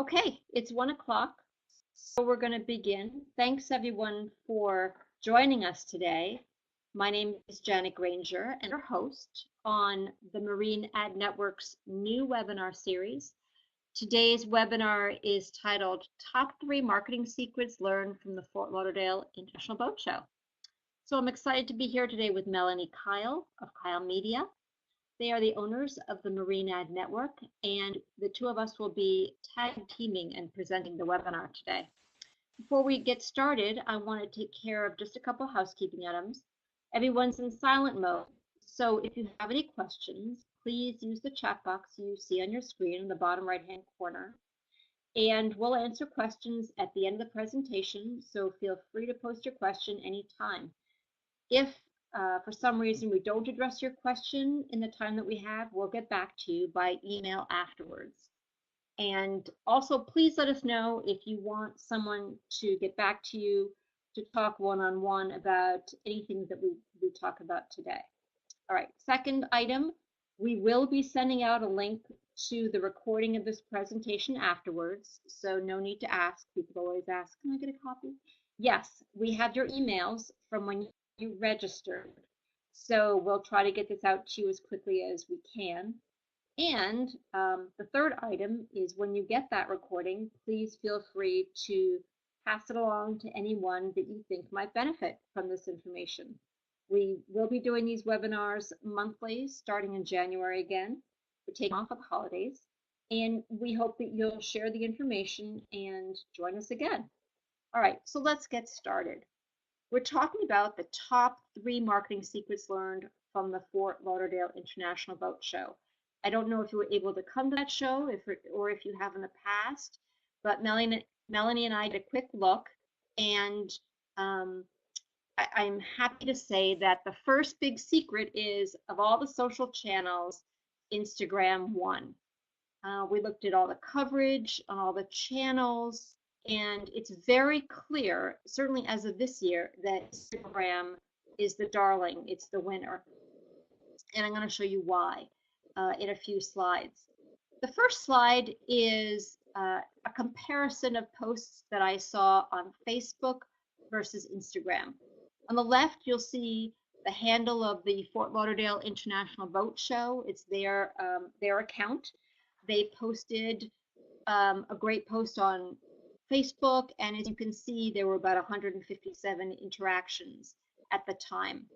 Okay, it's 1 o'clock, so we're going to begin. Thanks everyone for joining us today. My name is Janet Granger and your host on the Marine Ad Network's new webinar series. Today's webinar is titled Top 3 Marketing Secrets Learned from the Fort Lauderdale International Boat Show. So I'm excited to be here today with Melanie Kyle of Kyle Media. They are the owners of the Marine Ad Network, and the two of us will be tag teaming and presenting the webinar today. Before we get started, I want to take care of just a couple housekeeping items. Everyone's in silent mode, so if you have any questions, please use the chat box you see on your screen in the bottom right-hand corner. And we'll answer questions at the end of the presentation, so feel free to post your question anytime. If for some reason we don't address your question in the time that we have, we'll get back to you by email afterwards. And also, please let us know if you want someone to get back to you to talk one-on-one about anything that we talk about today. All right, second item, we will be sending out a link to the recording of this presentation afterwards, so no need to ask. People always ask, can I get a copy? Yes, we have your emails from when you registered. So we'll try to get this out to you as quickly as we can. And the third item is when you get that recording, please feel free to pass it along to anyone that you think might benefit from this information. We will be doing these webinars monthly starting in January again. We're taking off for the holidays, and we hope that you'll share the information and join us again. All right, so let's get started. We're talking about the top 3 marketing secrets learned from the Fort Lauderdale International Boat Show. I don't know if you were able to come to that show or if you have in the past, but Melanie and I did a quick look, and I'm happy to say that the first big secret is, of all the social channels, Instagram won. We looked at all the coverage on all the channels, and it's very clear, certainly as of this year, that Instagram is the darling, it's the winner. And I'm going to show you why in a few slides. The first slide is a comparison of posts that I saw on Facebook versus Instagram. On the left, you'll see the handle of the Fort Lauderdale International Boat Show. It's their account. They posted a great post on Facebook, and as you can see, there were about 157 interactions at the time.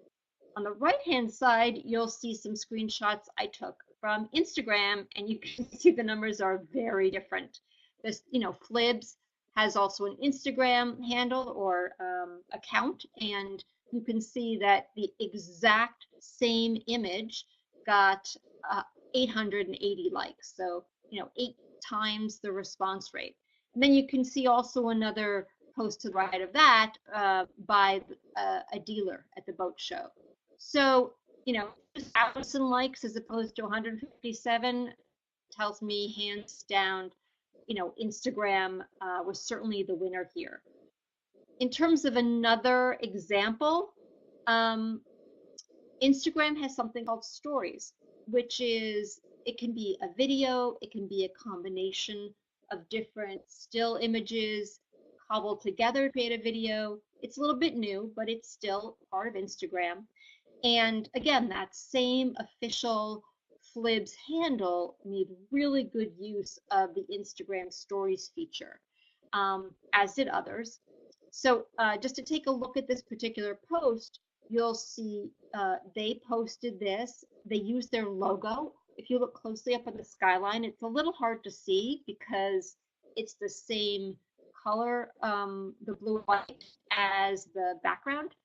On the right-hand side, you'll see some screenshots I took from Instagram, and you can see the numbers are very different. This, FLIBS has also an Instagram handle or account, and you can see that the exact same image got 880 likes, so 8 times the response rate. And then you can see also another post to the right of that by a dealer at the boat show. So, 1,000 likes as opposed to 157 tells me hands down, Instagram was certainly the winner here. In terms of another example, Instagram has something called stories, which is, it can be a video, it can be a combination of different still images cobbled together to create a video. It's a little bit new, but it's still part of Instagram. And again, that same official FLIBS handle made really good use of the Instagram stories feature, as did others. So just to take a look at this particular post, you'll see they posted this. They used their logo. If you look closely up at the skyline, it's a little hard to see because it's the same color, the blue and white, as the background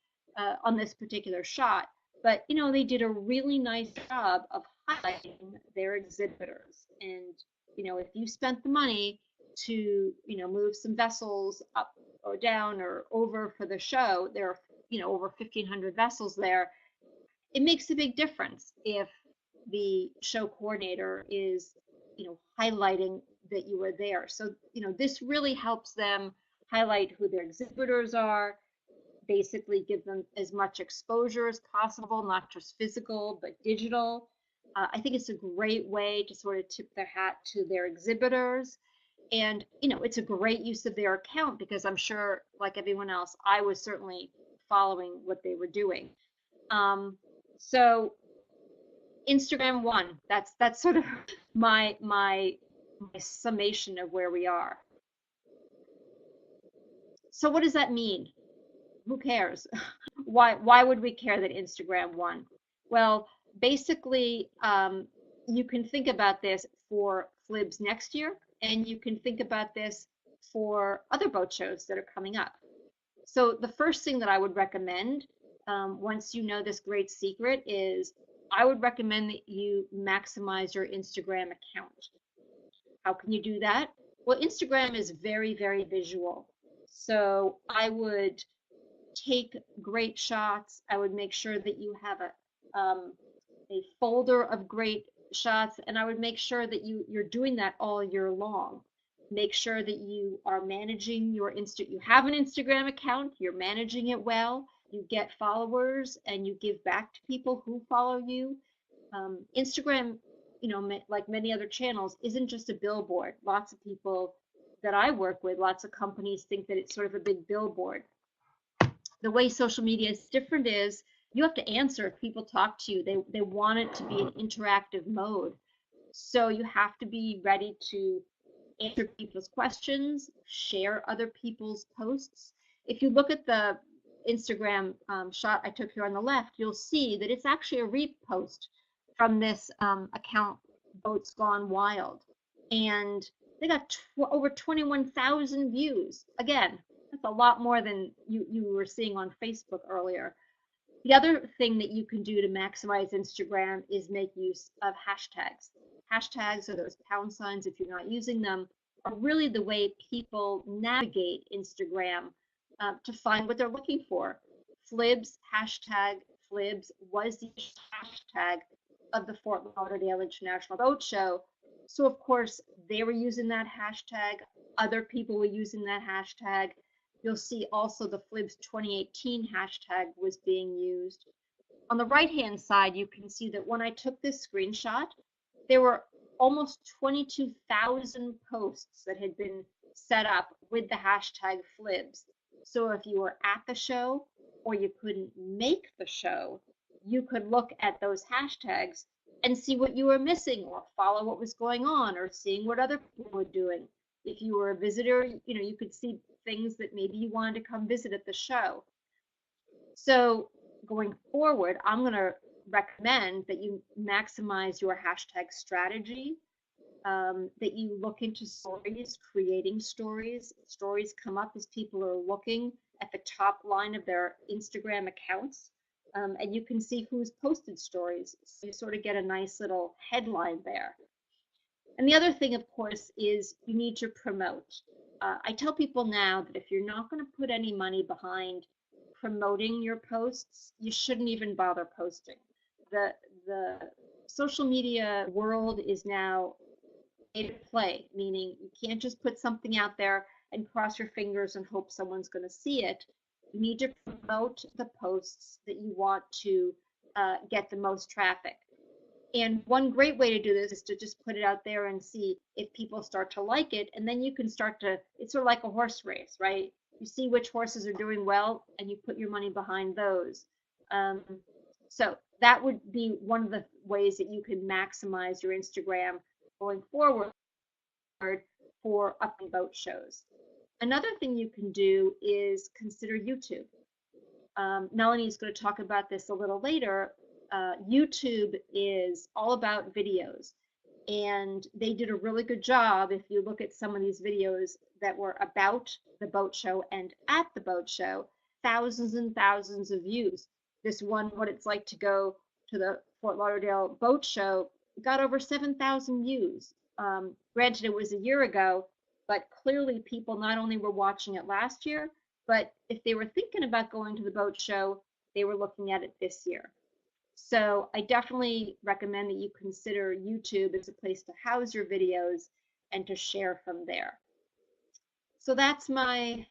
on this particular shot. But, they did a really nice job of highlighting their exhibitors. And, if you spent the money to, move some vessels up or down or over for the show, there are, over 1,500 vessels there. It makes a big difference if the show coordinator is, highlighting that you were there. So, this really helps them highlight who their exhibitors are, basically give them as much exposure as possible, not just physical, but digital. I think it's a great way to sort of tip their hat to their exhibitors. And, you know, it's a great use of their account because I'm sure, like everyone else, I was certainly following what they were doing. So Instagram won. That's sort of my summation of where we are. So what does that mean? Who cares? Why would we care that Instagram won? Well, basically, you can think about this for FLIBS next year, and you can think about this for other boat shows that are coming up. So the first thing that I would recommend, once you know this great secret, is I would recommend that you maximize your Instagram account. How can you do that? Well, Instagram is very, very visual. So I would take great shots. I would make sure that you have a folder of great shots, and I would make sure that you're doing that all year long. Make sure that you are managing your you have an Instagram account, you're managing it well, you get followers, and you give back to people who follow you. Instagram, you know, like many other channels, isn't just a billboard. Lots of people that I work with, lots of companies think that it's sort of a big billboard. The way social media is different is you have to answer if people talk to you. They want it to be an interactive mode. So you have to be ready to answer people's questions, share other people's posts. If you look at the Instagram shot I took here on the left, you'll see that it's actually a repost from this account, Boats Gone Wild. And they got over 21,000 views. Again, that's a lot more than you were seeing on Facebook earlier. The other thing that you can do to maximize Instagram is make use of hashtags. Hashtags, or those pound signs if you're not using them, are really the way people navigate Instagram to find what they're looking for. FLIBS, hashtag FLIBS, was the hashtag of the Fort Lauderdale International Boat Show. So of course they were using that hashtag. Other people were using that hashtag. You'll see also the FLIBS 2018 hashtag was being used. On the right-hand side, you can see that when I took this screenshot, there were almost 22,000 posts that had been set up with the hashtag FLIBS. So if you were at the show or you couldn't make the show, you could look at those hashtags and see what you were missing, or follow what was going on, or seeing what other people were doing. If you were a visitor, you know, you could see things that maybe you wanted to come visit at the show. So going forward, I'm going to recommend that you maximize your hashtag strategy, that you look into stories, creating stories. Stories come up as people are looking at the top line of their Instagram accounts, and you can see who's posted stories. So you sort of get a nice little headline there. And the other thing, of course, is you need to promote. I tell people now that if you're not going to put any money behind promoting your posts, you shouldn't even bother posting. The social media world is now pay to play, meaning you can't just put something out there and cross your fingers and hope someone's going to see it. You need to promote the posts that you want to get the most traffic. And one great way to do this is to just put it out there and see if people start to like it. And then you can start to, it's sort of like a horse race, right? You see which horses are doing well and you put your money behind those. So that would be one of the ways that you can maximize your Instagram going forward for upcoming boat shows. Another thing you can do is consider YouTube. Melanie is going to talk about this a little later. YouTube is all about videos, and they did a really good job. If you look at some of these videos that were about the boat show and at the boat show, thousands and thousands of views. This one, what it's like to go to the Fort Lauderdale boat show, got over 7,000 views. Granted, it was a year ago, but clearly people not only were watching it last year, but if they were thinking about going to the boat show, they were looking at it this year. So I definitely recommend that you consider YouTube as a place to house your videos and to share from there. So that's my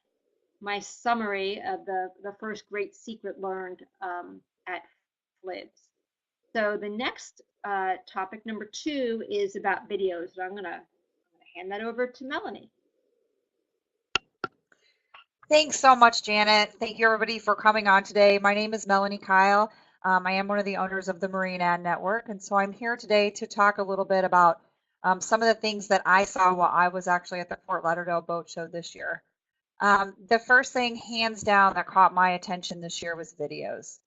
summary of the first great secret learned at FLIBS. So the next topic, number 2, is about videos. So I'm gonna hand that over to Melanie. Thanks so much, Janet. Thank you, everybody, for coming on today. My name is Melanie Kyle. I am one of the owners of the Marine Ad Network, and so I'm here today to talk a little bit about some of the things that I saw while I was actually at the Fort Lauderdale Boat Show this year. The first thing, hands down, that caught my attention this year was videos.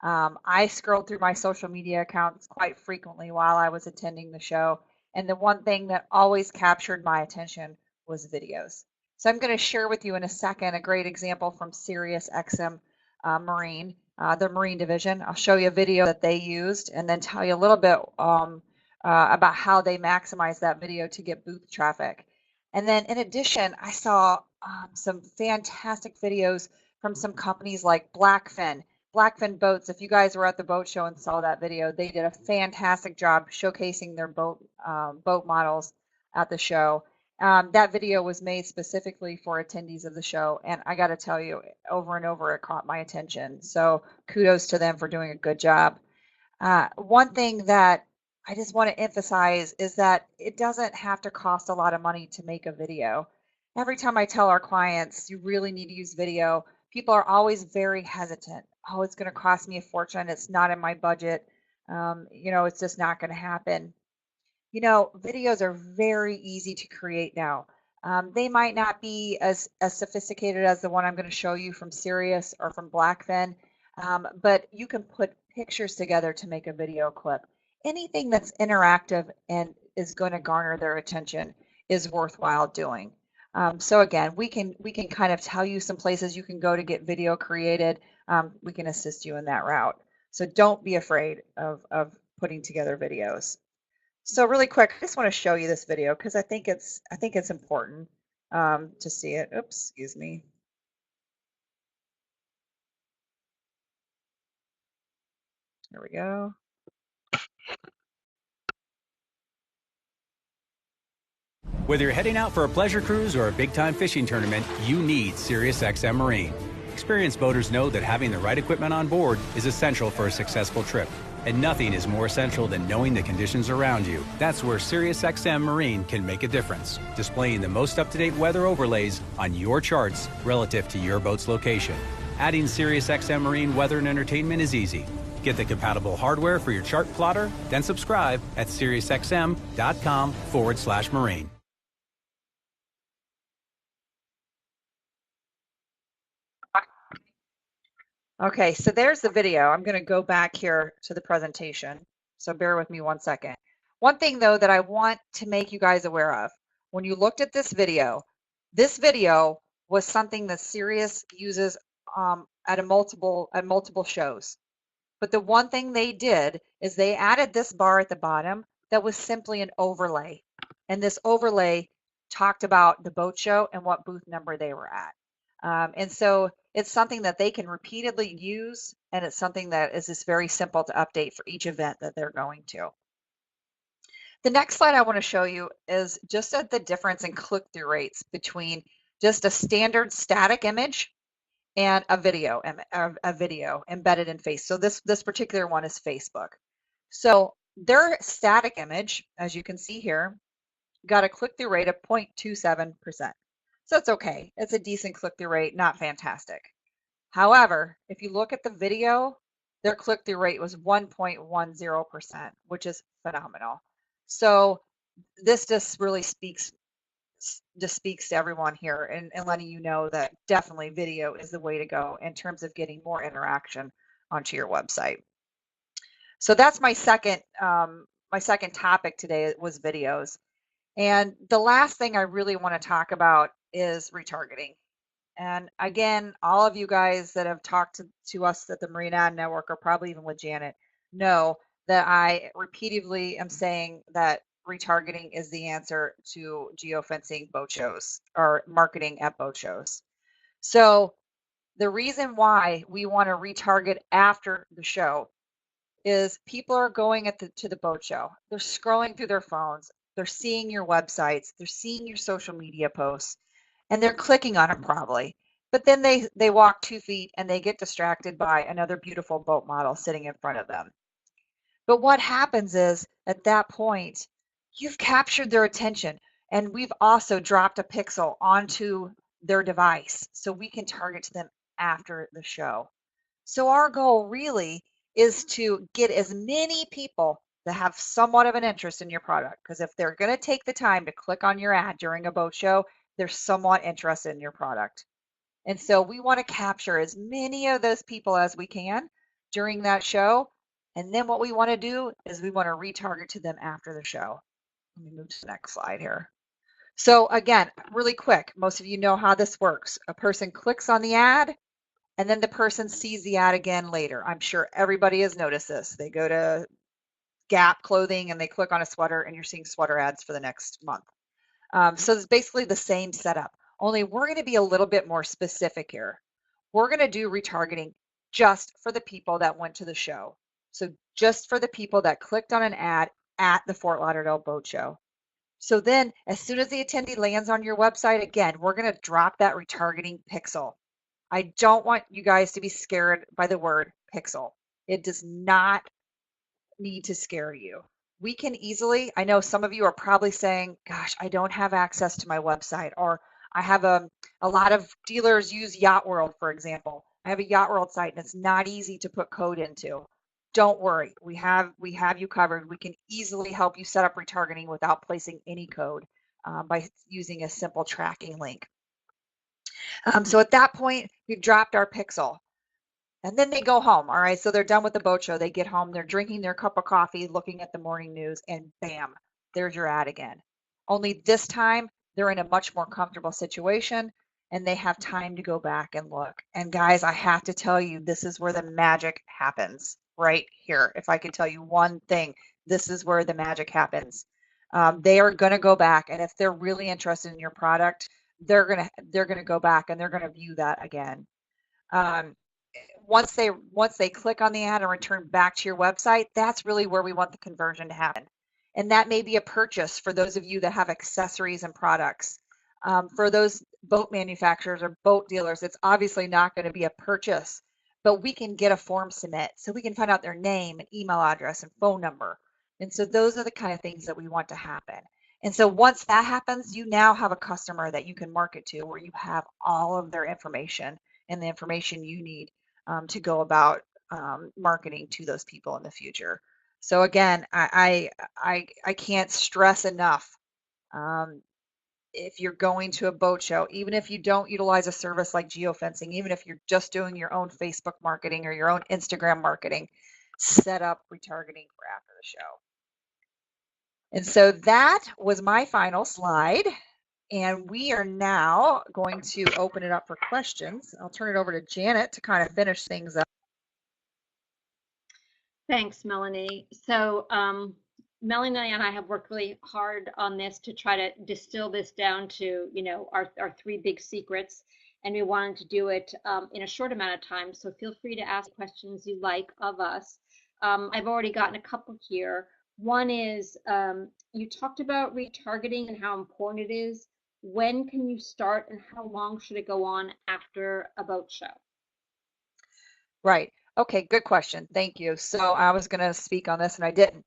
I scrolled through my social media accounts quite frequently while I was attending the show, and the one thing that always captured my attention was videos. So I'm going to share with you in a second a great example from SiriusXM Marine, the Marine Division. I'll show you a video that they used and then tell you a little bit about how they maximize that video to get booth traffic. And then in addition, I saw some fantastic videos from some companies like Blackfin Boats. If you guys were at the boat show and saw that video, they did a fantastic job showcasing their boat models at the show. That video was made specifically for attendees of the show, and I got to tell you, over and over, it caught my attention. So kudos to them for doing a good job. One thing that I just want to emphasize is that it doesn't have to cost a lot of money to make a video. Every time I tell our clients you really need to use video, people are always very hesitant. Oh, it's going to cost me a fortune. It's not in my budget. It's just not going to happen. Videos are very easy to create now. They might not be as sophisticated as the one I'm going to show you from Sirius or from Blackfin, but you can put pictures together to make a video clip. Anything that's interactive and is going to garner their attention is worthwhile doing. So again, we can kind of tell you some places you can go to get video created. We can assist you in that route. So don't be afraid of putting together videos. So really quick, I just want to show you this video because I think it's important to see it. Oops, excuse me. There we go. Whether you're heading out for a pleasure cruise or a big-time fishing tournament, you need SiriusXM Marine. Experienced boaters know that having the right equipment on board is essential for a successful trip. And nothing is more essential than knowing the conditions around you. That's where SiriusXM Marine can make a difference, displaying the most up-to-date weather overlays on your charts relative to your boat's location. Adding SiriusXM Marine weather and entertainment is easy. Get the compatible hardware for your chart plotter, then subscribe at SiriusXM.com/marine. Okay, so there's the video. I'm going to go back here to the presentation, so bear with me 1 second. One thing, though, that I want to make you guys aware of, when you looked at this video was something that Sirius uses at multiple shows. But the one thing they did is they added this bar at the bottom that was simply an overlay, and this overlay talked about the boat show and what booth number they were at. And so it's something that they can repeatedly use, and it's something that is just very simple to update for each event that they're going to. The next slide I want to show you is just the difference in click-through rates between just a standard static image and a video embedded in Facebook. So this particular one is Facebook. So their static image, as you can see here, got a click-through rate of 0.27%. So it's okay. It's a decent click-through rate, not fantastic. However, if you look at the video, their click-through rate was 1.10%, which is phenomenal. So this just really speaks to everyone here and letting you know that definitely video is the way to go in terms of getting more interaction onto your website. So that's my second topic today was videos. And the last thing I really want to talk about is retargeting. And again, all of you guys that have talked to us at the Marine Ad Network, or probably even with Janet, know that I repeatedly am saying that retargeting is the answer to geofencing boat shows or marketing at boat shows. So the reason why we want to retarget after the show is people are going to the boat show. They're scrolling through their phones. They're seeing your websites. They're seeing your social media posts, and they're clicking on them probably. But then they walk 2 feet and they get distracted by another beautiful boat model sitting in front of them. But what happens is at that point, you've captured their attention. And we've also dropped a pixel onto their device so we can target to them after the show. So our goal really is to get as many people that have somewhat of an interest in your product, because if they're going to take the time to click on your ad during a boat show, they're somewhat interested in your product. And so we want to capture as many of those people as we can during that show. And then what we want to do is we want to retarget to them after the show. Let me move to the next slide here. So again, really quick, most of you know how this works. A person clicks on the ad and then the person sees the ad again later. I'm sure everybody has noticed this. They go to Gap clothing and they click on a sweater and you're seeing sweater ads for the next month. So it's basically the same setup, only we're going to be a little bit more specific here. We're going to do retargeting just for the people that went to the show. So just for the people that clicked on an ad at the Fort Lauderdale Boat Show. So then as soon as the attendee lands on your website, again, we're going to drop that retargeting pixel. I don't want you guys to be scared by the word pixel. It does not need to scare you. We can easily, I know some of you are probably saying, gosh, I don't have access to my website, or I have a lot of dealers use Yacht World, for example. I have a Yacht World site and it's not easy to put code into. Don't worry, we have you covered. We can easily help you set up retargeting without placing any code by using a simple tracking link. So at that point, we've dropped our pixel. And then they go home. All right. So they're done with the boat show. They get home, they're drinking their cup of coffee, looking at the morning news, and bam, there's your ad again. Only this time they're in a much more comfortable situation and they have time to go back and look. And guys, I have to tell you, this is where the magic happens right here. If I could tell you one thing, this is where the magic happens. They are going to go back, and if they're really interested in your product, they're going to go back and they're going to view that again. Once they click on the ad and return back to your website, that's really where we want the conversion to happen. And that may be a purchase for those of you that have accessories and products. For those boat manufacturers or boat dealers, it's obviously not going to be a purchase, but we can get a form submit so we can find out their name and email address and phone number. And so those are the kind of things that we want to happen. And so once that happens, you now have a customer that you can market to where you have all of their information and the information you need to go about marketing to those people in the future. So again, I can't stress enough, if you're going to a boat show, even if you don't utilize a service like geofencing, even if you're just doing your own Facebook marketing or your own Instagram marketing, set up retargeting for after the show. And so that was my final slide. And we are now going to open it up for questions. I'll turn it over to Janet to kind of finish things up. Thanks, Melanie. So Melanie and I have worked really hard on this to try to distill this down to, our three big secrets. And we wanted to do it in a short amount of time. So feel free to ask questions you like of us. I've already gotten a couple here. One is you talked about retargeting and how important it is. When can you start and how long should it go on after a boat show? Right. Okay, good question. Thank you. So I was going to speak on this and I didn't.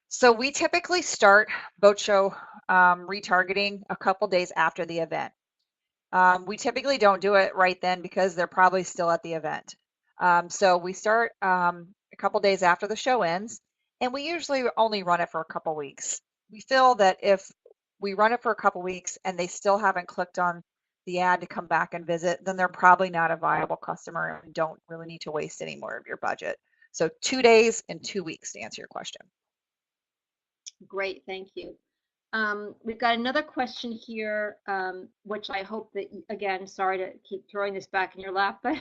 So we typically start boat show retargeting a couple days after the event. We typically don't do it right then because they're probably still at the event. So we start a couple days after the show ends, and we usually only run it for a couple weeks. We feel that if we run it for a couple weeks and they still haven't clicked on the ad to come back and visit, then they're probably not a viable customer and don't really need to waste any more of your budget. So 2 days and 2 weeks to answer your question. Great, thank you. We've got another question here, which I hope that, again, sorry to keep throwing this back in your lap, but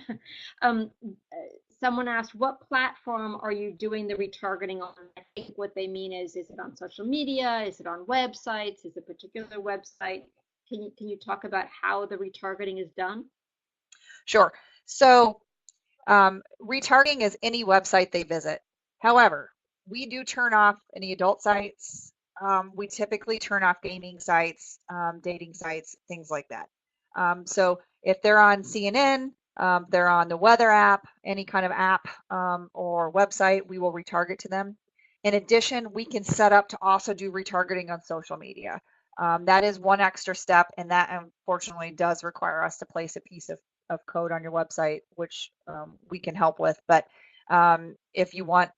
someone asked, what platform are you doing the retargeting on? I think what they mean is it on social media? Is it on websites? Is it a particular website? Can you talk about how the retargeting is done? Sure. So retargeting is any website they visit. However, we do turn off any adult sites. We typically turn off gaming sites, dating sites, things like that. So if they're on CNN, they're on the weather app, any kind of app or website, we will retarget to them. In addition, we can set up to also do retargeting on social media. That is one extra step, and that unfortunately does require us to place a piece of code on your website, which we can help with. But if you want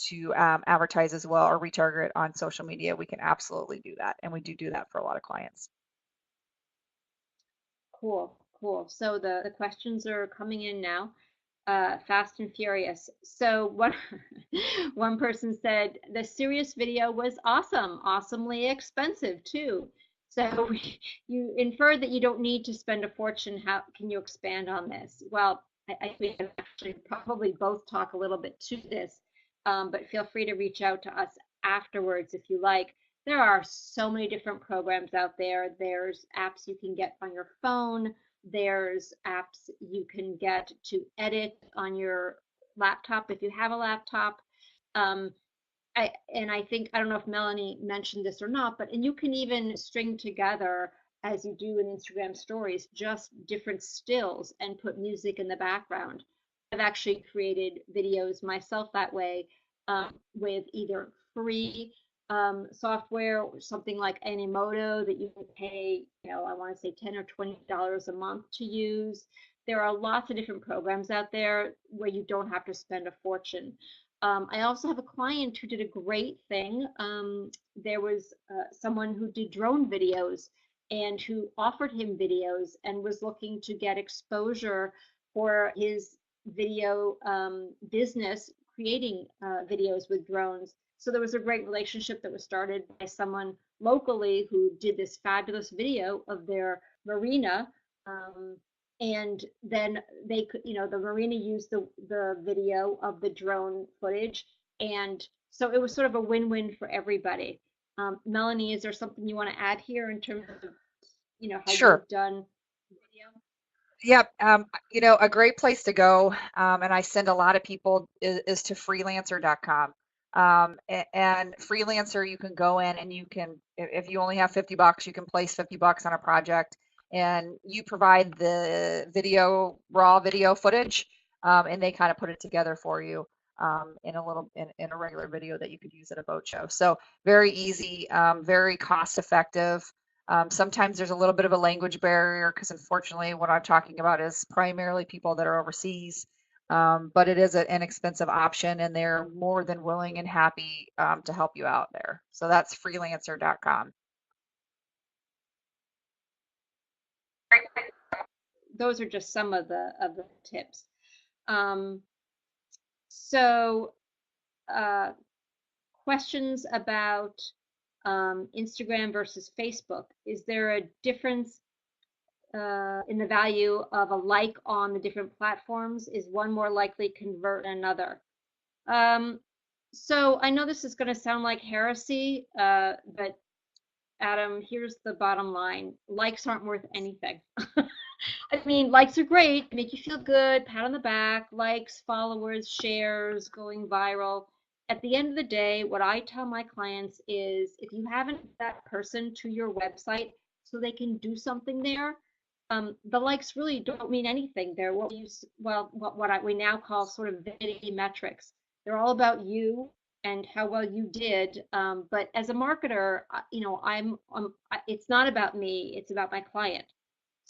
to advertise as well or retarget on social media, we can absolutely do that. And we do that for a lot of clients. Cool, cool. So the questions are coming in now, fast and furious. So one person said the serious video was awesome, awesomely expensive too. So you inferred that you don't need to spend a fortune. How can you expand on this? Well, I think we can actually probably both talk a little bit to this, but feel free to reach out to us afterwards if you like. There are so many different programs out there. There's apps you can get on your phone. There's apps you can get to edit on your laptop if you have a laptop. Um, I think, I don't know if Melanie mentioned this or not, but and you can even string together, as you do in Instagram stories, just different stills and put music in the background. I've actually created videos myself that way, with either free software or something like Animoto that you can pay, I want to say $10 or $20 a month to use. There are lots of different programs out there where you don't have to spend a fortune. I also have a client who did a great thing. There was someone who did drone videos and who offered him videos and was looking to get exposure for his video business, creating videos with drones. So there was a great relationship that was started by someone locally who did this fabulous video of their marina. And then they could, the marina used the video of the drone footage, and so it was sort of a win-win for everybody. Melanie, is there something you want to add here in terms of how Sure. you've done video? Yep. A great place to go, and I send a lot of people is to freelancer.com. And Freelancer, you can go in and you can, if you only have $50, you can place $50 on a project, and you provide the raw video footage, and they kind of put it together for you in a regular video that you could use at a boat show. So very easy, very cost effective. Sometimes there's a little bit of a language barrier because unfortunately what I'm talking about is primarily people that are overseas, but it is an inexpensive option and they're more than willing and happy to help you out there. So that's freelancer.com. Those are just some of the tips. So questions about Instagram versus Facebook. Is there a difference in the value of a like on the different platforms? Is one more likely to convert than another? So I know this is going to sound like heresy, but Adam, here's the bottom line. Likes aren't worth anything. I mean, likes are great, make you feel good, pat on the back, likes, followers, shares, going viral. At the end of the day, what I tell my clients is if you haven't that person to your website so they can do something there, the likes really don't mean anything. They're what we now call sort of vanity metrics. They're all about you and how well you did. But as a marketer, it's not about me, it's about my client.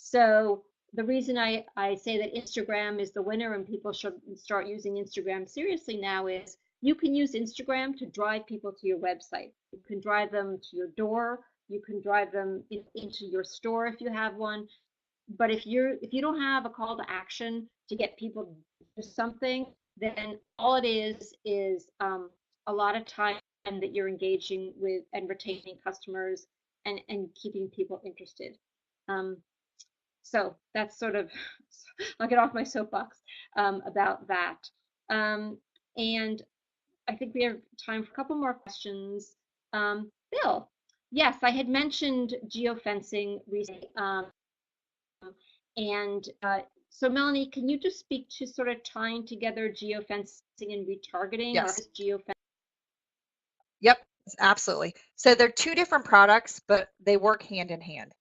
So the reason I say that Instagram is the winner and people should start using Instagram seriously now is you can use Instagram to drive people to your website. You can drive them to your door. You can drive them into your store if you have one. But if you don't have a call to action to get people to do something, then all it is a lot of time that you're engaging with and retaining customers and keeping people interested. So that's sort of, I'll get off my soapbox about that. And I think we have time for a couple more questions. Bill, yes, I had mentioned geofencing recently. So Melanie, can you just speak to sort of tying together geofencing and retargeting? Yes. Or geofencing? Yep, absolutely. So they're two different products, but they work hand in hand.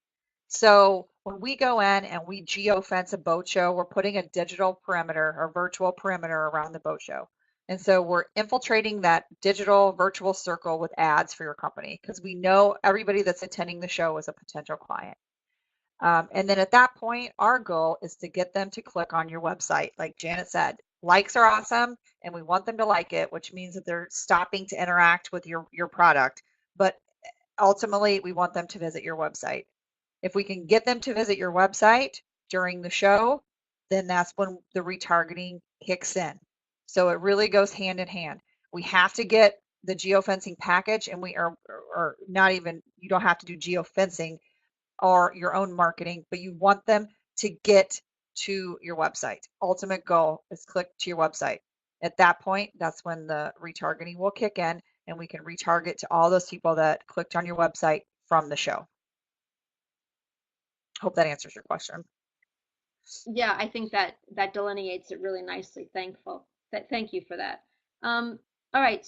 So when we go in and we geofence a boat show, we're putting a digital perimeter or virtual perimeter around the boat show. And so we're infiltrating that digital virtual circle with ads for your company because we know everybody that's attending the show is a potential client. And then at that point, our goal is to get them to click on your website. Like Janet said, likes are awesome and we want them to like it, which means that they're stopping to interact with your product. But ultimately, we want them to visit your website. If we can get them to visit your website during the show, then that's when the retargeting kicks in. So it really goes hand in hand. We have to get the geofencing package, and we are not even, you don't have to do geofencing or your own marketing, but you want them to get to your website. Ultimate goal is click to your website. At that point, that's when the retargeting will kick in and we can retarget to all those people that clicked on your website from the show. Hope that answers your question. Yeah, I think that delineates it really nicely. Thank you for that. All right,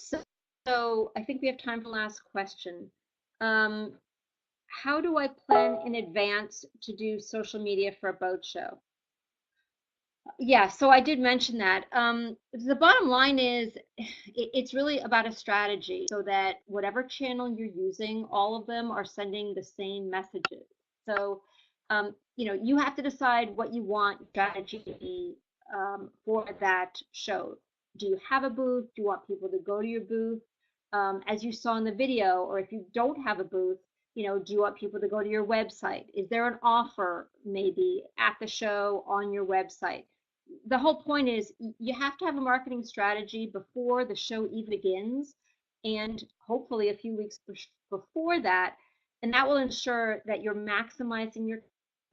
so I think we have time for the last question. How do I plan in advance to do social media for a boat show? Yeah, so I did mention that. The bottom line is it's really about a strategy so that whatever channel you're using, all of them are sending the same messages. So, you have to decide what you want strategy for that show. Do you have a booth? Do you want people to go to your booth? As you saw in the video, or if you don't have a booth, do you want people to go to your website? Is there an offer maybe at the show on your website? The whole point is you have to have a marketing strategy before the show even begins, and hopefully a few weeks before that, and that will ensure that you're maximizing your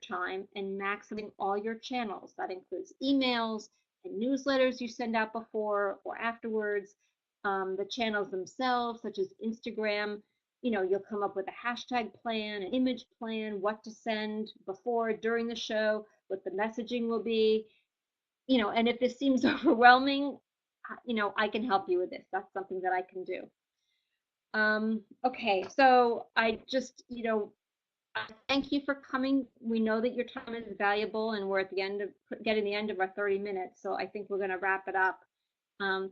time and maximizing all your channels. That includes emails and newsletters you send out before or afterwards, the channels themselves, such as Instagram. You'll come up with a hashtag plan, an image plan, what to send before, during the show, what the messaging will be. And if this seems overwhelming, I can help you with this. That's something that I can do. Okay, so I just, thank you for coming. We know that your time is valuable and we're at the end of getting the end of our 30 minutes. So I think we're going to wrap it up.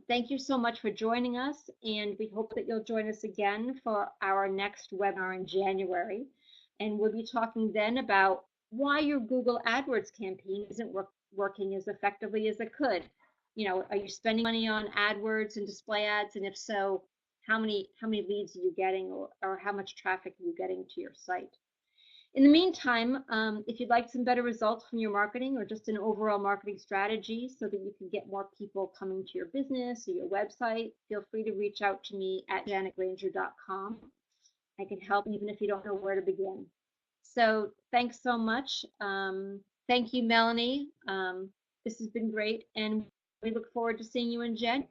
Thank you so much for joining us, and we hope that you'll join us again for our next webinar in January. And we'll be talking then about why your Google AdWords campaign isn't working as effectively as it could. Are you spending money on AdWords and display ads? And if so, how many leads are you getting, or how much traffic are you getting to your site? In the meantime, if you'd like some better results from your marketing or just an overall marketing strategy so that you can get more people coming to your business or your website, feel free to reach out to me at janetgranger.com. I can help even if you don't know where to begin. So thanks so much. Thank you, Melanie. This has been great, and we look forward to seeing you in January.